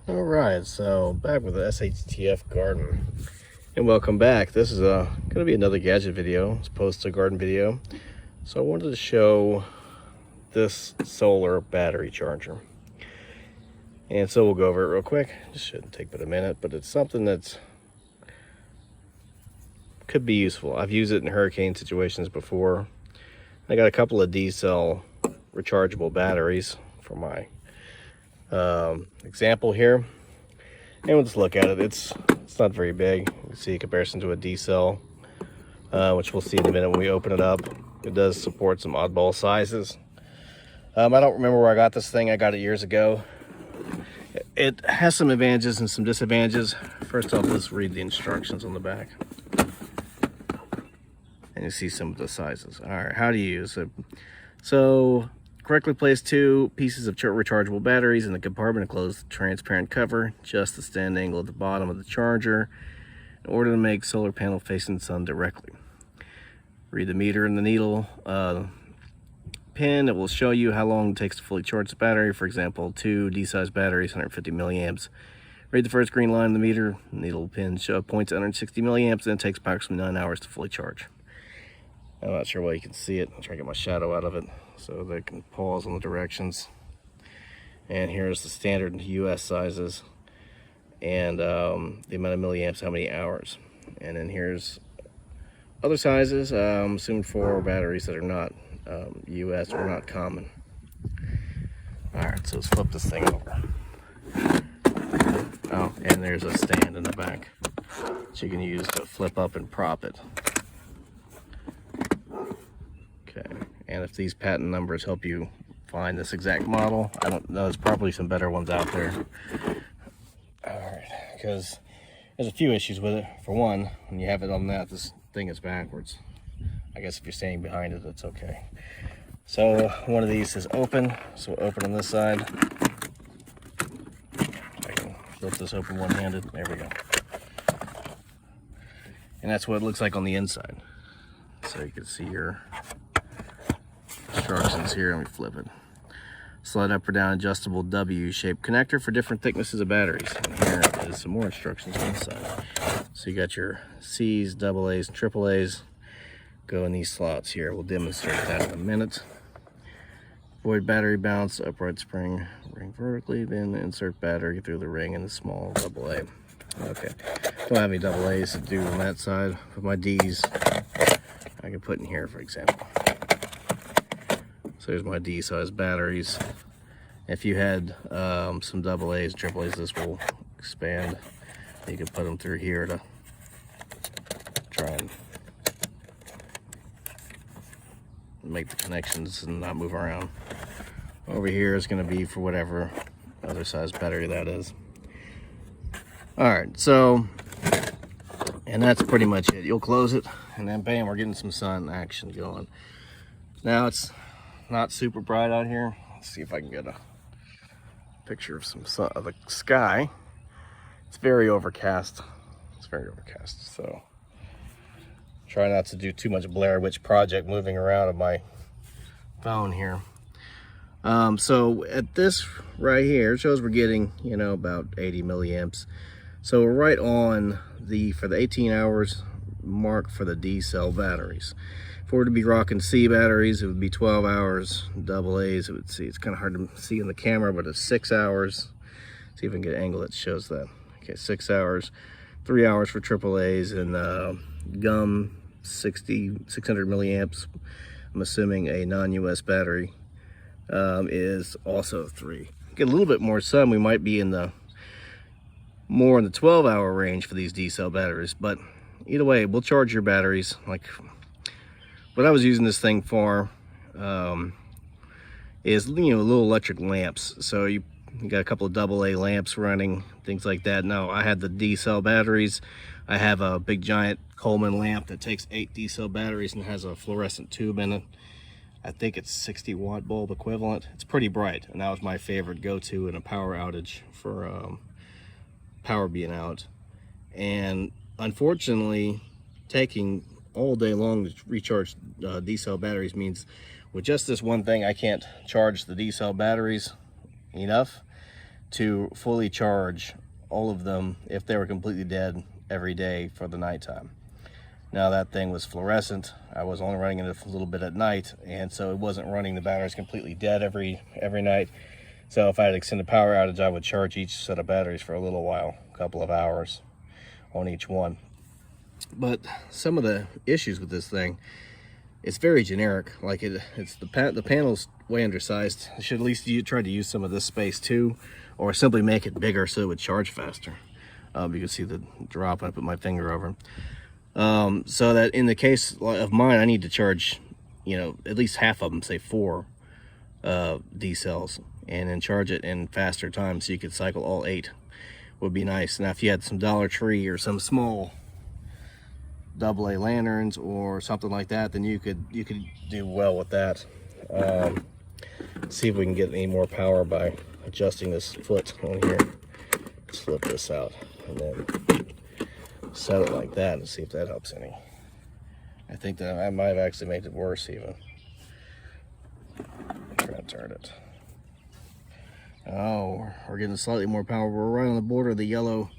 All right, so back with the SHTF garden, and welcome back. This is going to be another gadget video as opposed to a garden video. So I wanted to show this solar battery charger, and so we'll go over it real quick. It shouldn't take but a minute, but it's something that could be useful. I've used it in hurricane situations before. I got a couple of D-cell rechargeable batteries for my example here, and we'll just look at it. It's not very big. You can see in comparison to a D-cell, which we'll see in a minute when we open it up. It does support some oddball sizes. I don't remember where I got this thing. I got it years ago. It has some advantages and some disadvantages. First off, let's read the instructions on the back, and you see some of the sizes. All right, how to use it. So correctly place 2 pieces of rechargeable batteries in the compartment and close the transparent cover, adjust the stand angle at the bottom of the charger in order to make solar panel facing the sun directly. Read the meter and the needle pin. It will show you how long it takes to fully charge the battery. For example, 2 D-size batteries, 150 milliamps. Read the first green line in the meter. Needle pin points at 160 milliamps, and it takes approximately 9 hours to fully charge. I'm not sure why you can see it. I'll try to get my shadow out of it so they can pause on the directions. And here's the standard US sizes and the amount of milliamps, how many hours. And then here's other sizes, assumed for batteries that are not US or not common. All right, so let's flip this thing over. Oh, and there's a stand in the back that you can use to flip up and prop it. Okay, and if these patent numbers help you find this exact model, I don't know, there's probably some better ones out there. All right, because there's a few issues with it. For one, when you have it on that, this thing is backwards. I guess if you're standing behind it, it's okay. So one of these is open, so we'll open on this side. I can flip this open one-handed. There we go. And that's what it looks like on the inside. So you can see your instructions here. Let me flip it. Slide up or down adjustable W-shaped connector for different thicknesses of batteries. And here is some more instructions on the side. So you got your C's, AA's, and AAA's go in these slots here. We'll demonstrate that in a minute. Avoid battery bounce, upright spring, ring vertically, then insert battery through the ring in the small AA. Okay, don't have any AA's to do on that side, but my D's I can put in here, for example. So there's my D-size batteries. If you had some AA's, AAA's, this will expand. You can put them through here to try and make the connections and not move around. Over here is going to be for whatever other size battery that is. All right, so, and that's pretty much it. You'll close it, and then bam, we're getting some sun action going. Now it's not super bright out here. Let's see if I can get a picture of some sun, of the sky. It's very overcast. It's very overcast, so try not to do too much Blair Witch Project moving around on my phone here. So at this right here, it shows we're getting, you know, about 80 milliamps. So we're right on for the 18 hours mark for the D-cell batteries. If we were to be rocking C batteries, it would be 12 hours. AA's, it would see, it's kind of hard to see in the camera, but it's 6 hours. See if I can get an angle that shows that. Okay, 6 hours. 3 hours for AAA's, and gum 600 milliamps. I'm assuming a non-US battery is also 3. Get a little bit more sun, we might be in the more in the 12-hour range for these D-cell batteries, but either way, we'll charge your batteries. Like what I was using this thing for is, you know, little electric lamps. So you got a couple of AA lamps running, things like that. Now I had the D-cell batteries. I have a big giant Coleman lamp that takes 8 D-cell batteries and has a fluorescent tube in it. I think it's 60-watt bulb equivalent. It's pretty bright, and that was my favorite go-to in a power outage for power being out. And unfortunately, taking all day long to recharge D-cell batteries means with just this one thing, I can't charge the D-cell batteries enough to fully charge all of them if they were completely dead every day for the nighttime. Now that thing was fluorescent. I was only running it a little bit at night, and so it wasn't running the batteries completely dead every night. So if I had an extended power outage, I would charge each set of batteries for a little while, a couple of hours on each one. But some of the issues with this thing, it's very generic. Like the panel's way undersized. I should at least try to use some of this space too, or simply make it bigger so it would charge faster. You can see the drop. I put my finger over it. So that in the case of mine, I need to charge, you know, at least half of them, say 4 D cells, and then charge it in faster time so you could cycle all 8. Would be nice. Now if you had some Dollar Tree or some small AA lanterns or something like that, then you could do well with that. See if we can get any more power by adjusting this foot on here. Let's flip this out and then set it like that and see if that helps any. I think that I might have actually made it worse even. Try to turn it. Oh, we're getting slightly more power. We're right on the border of the yellow.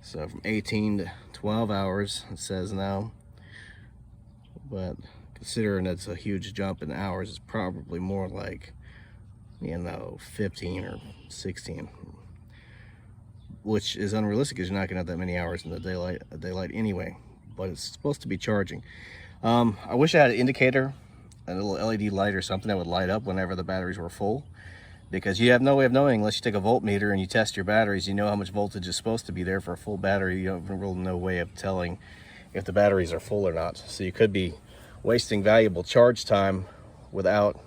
So from 18 to 12 hours, it says now. But considering that's a huge jump in hours, it's probably more like, you know, 15 or 16. Which is unrealistic because you're not gonna have that many hours in the daylight anyway. But it's supposed to be charging. I wish I had an indicator, a little LED light or something that would light up whenever the batteries were full. Because you have no way of knowing unless you take a voltmeter and you test your batteries. You know how much voltage is supposed to be there for a full battery. You have really no way of telling if the batteries are full or not. So you could be wasting valuable charge time without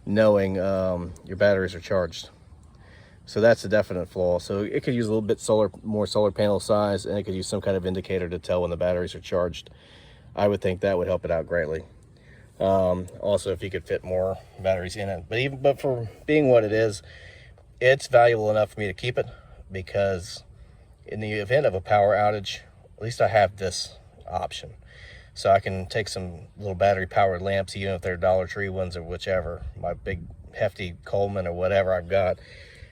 knowing your batteries are charged. So that's a definite flaw. So it could use a little bit more solar panel size, and it could use some kind of indicator to tell when the batteries are charged. I would think that would help it out greatly. Also, if you could fit more batteries in it, but for being what it is, it's valuable enough for me to keep it, because in the event of a power outage, at least I have this option. So I can take some little battery powered lamps, even if they're Dollar Tree ones or whichever, my big hefty Coleman or whatever I've got,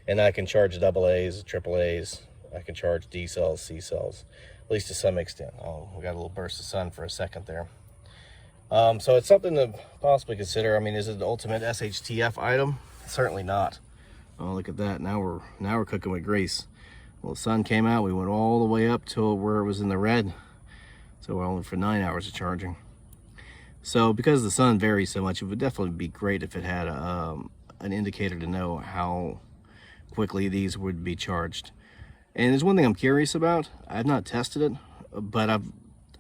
and I can charge AA's, AAA's. I can charge D cells, C cells, at least to some extent. Oh, we got a little burst of sun for a second there. So it's something to possibly consider. I mean, is it the ultimate SHTF item? Certainly not. Oh, look at that. Now we're cooking with grease. Well, the sun came out. We went all the way up to where it was in the red. So we're only for 9 hours of charging. So because the sun varies so much, it would definitely be great if it had an indicator to know how quickly these would be charged. And there's one thing I'm curious about. I've not tested it, but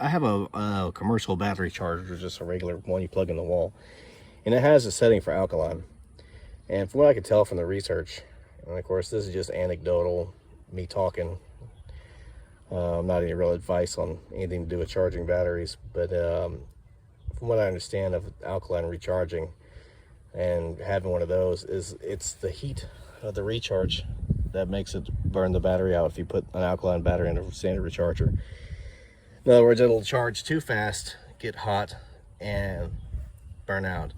I have a commercial battery charger, just a regular one you plug in the wall, and it has a setting for alkaline. And from what I could tell from the research, and of course this is just anecdotal, me talking, not any real advice on anything to do with charging batteries, but from what I understand of alkaline recharging and having one of those, it's the heat of the recharge that makes it burn the battery out if you put an alkaline battery in a standard recharger. In other words, it'll charge too fast, get hot, and burn out.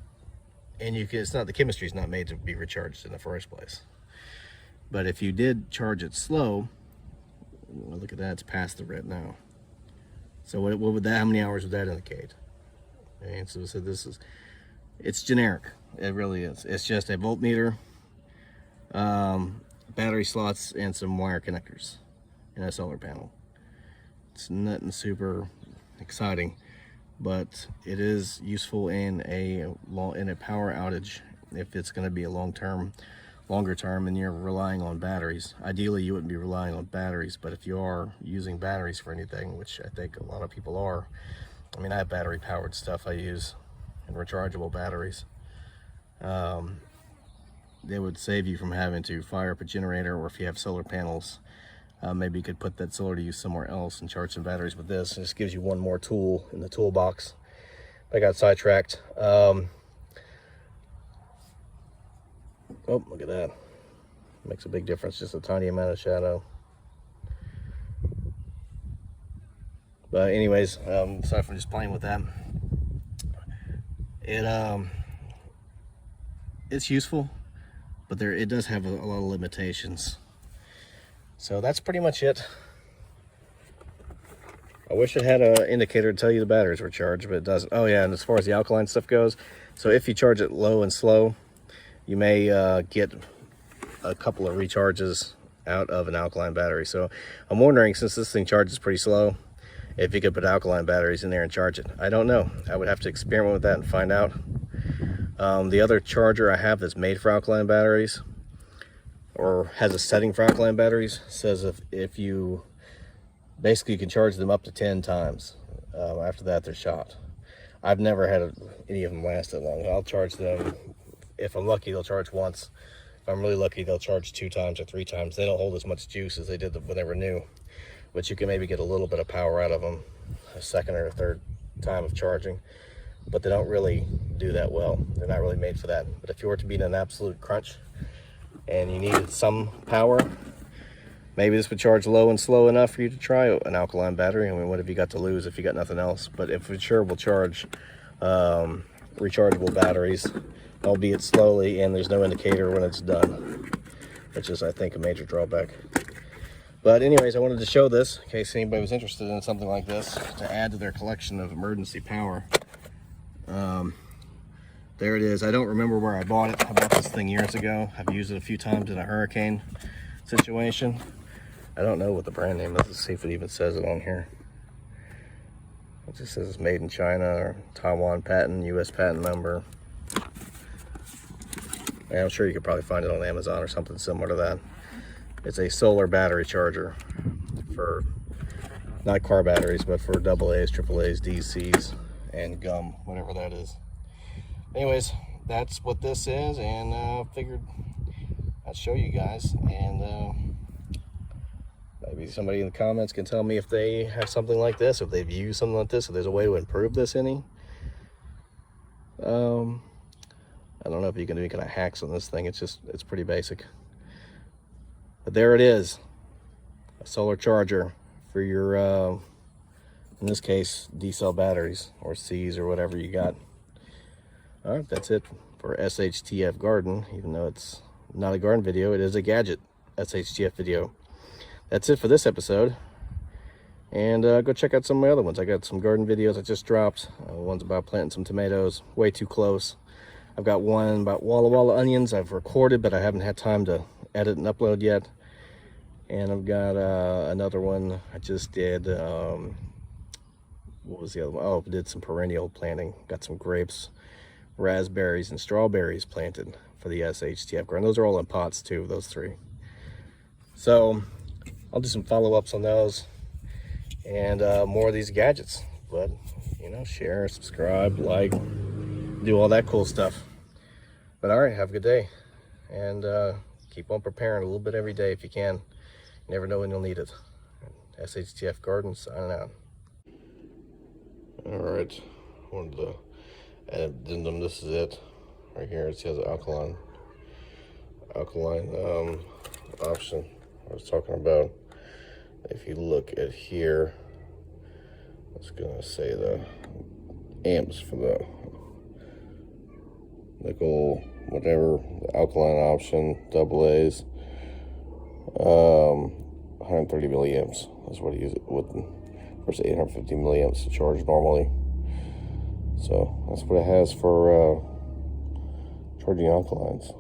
And the chemistry's not made to be recharged in the first place. But if you did charge it slow, well, look at that, it's past the red now. So what would that, how many hours would that indicate? And so it's generic. It really is. It's just a voltmeter, battery slots, and some wire connectors, and a solar panel. It's nothing super exciting, but it is useful in a power outage if it's going to be a longer term, and you're relying on batteries. Ideally, you wouldn't be relying on batteries, but if you are using batteries for anything, which I think a lot of people are, I mean, I have battery powered stuff I use, and rechargeable batteries. They would save you from having to fire up a generator, or if you have solar panels, maybe you could put that solar to use somewhere else and charge some batteries with this. It just gives you one more tool in the toolbox. I got sidetracked. Oh, look at that. Makes a big difference, just a tiny amount of shadow. But anyways, sorry for just playing with that. It's useful. but it does have a lot of limitations. So that's pretty much it. I wish it had an indicator to tell you the batteries were charged, but it doesn't. Oh yeah, and as far as the alkaline stuff goes, so if you charge it low and slow, you may get a couple of recharges out of an alkaline battery. So I'm wondering, since this thing charges pretty slow, if you could put alkaline batteries in there and charge it. I don't know. I would have to experiment with that and find out. The other charger I have that's made for alkaline batteries, or has a setting for alkaline batteries, says if you basically, you can charge them up to 10 times. After that, they're shot. I've never had any of them last that long. I'll charge them, if I'm lucky, they'll charge once. If I'm really lucky, they'll charge 2 times or 3 times. They don't hold as much juice as they did when they were new, but you can maybe get a little bit of power out of them a second or a third time of charging, but they don't really do that well. They're not really made for that. But if you were to be in an absolute crunch and you needed some power, maybe this would charge low and slow enough for you to try an alkaline battery. I mean, what have you got to lose if you got nothing else? But if it sure will charge rechargeable batteries, albeit slowly, and there's no indicator when it's done, which is, I think, a major drawback. But anyways, I wanted to show this in case anybody was interested in something like this to add to their collection of emergency power. There it is. I don't remember where I bought it. I bought this thing years ago. I've used it a few times in a hurricane situation. I don't know what the brand name is. Let's see if it even says it on here. It just says it's made in China, or Taiwan patent, US patent number. Yeah, I'm sure you could probably find it on Amazon or something similar to that. It's a solar battery charger for, not car batteries, but for AA's, AAA's, DCs, and gum, whatever that is. Anyways, that's what this is, and figured I'd show you guys, and maybe somebody in the comments can tell me if they have something like this, if they've used something like this, if there's a way to improve this any. I don't know if you can do any kind of hacks on this thing. It's pretty basic. But there it is, a solar charger for your, in this case, D-cell batteries, or C's, or whatever you got. All right, that's it for SHTF Garden. Even though it's not a garden video, it is a gadget SHTF video. That's it for this episode, and go check out some of my other ones. I got some garden videos I just dropped. One's about planting some tomatoes, way too close. I've got one about Walla Walla onions I've recorded, but I haven't had time to edit and upload yet. And I've got another one I just did. What was the other one? Oh, I did some perennial planting. Got some grapes, raspberries, and strawberries planted for the SHTF garden. Those are all in pots too, those 3. So I'll do some follow-ups on those, and more of these gadgets. But, you know, share, subscribe, like, do all that cool stuff. But all right, have a good day, and keep on preparing a little bit every day if you can. You never know when you'll need it. SHTF Garden signing out. All right, wanted to add addendum. This is it right here. It says alkaline option I was talking about. If you look at here, it's gonna say the amps for the nickel, whatever, the alkaline option, AA's, 130 milliamps is what I use it with, versus 850 milliamps to charge normally. So that's what it has for charging alkalines.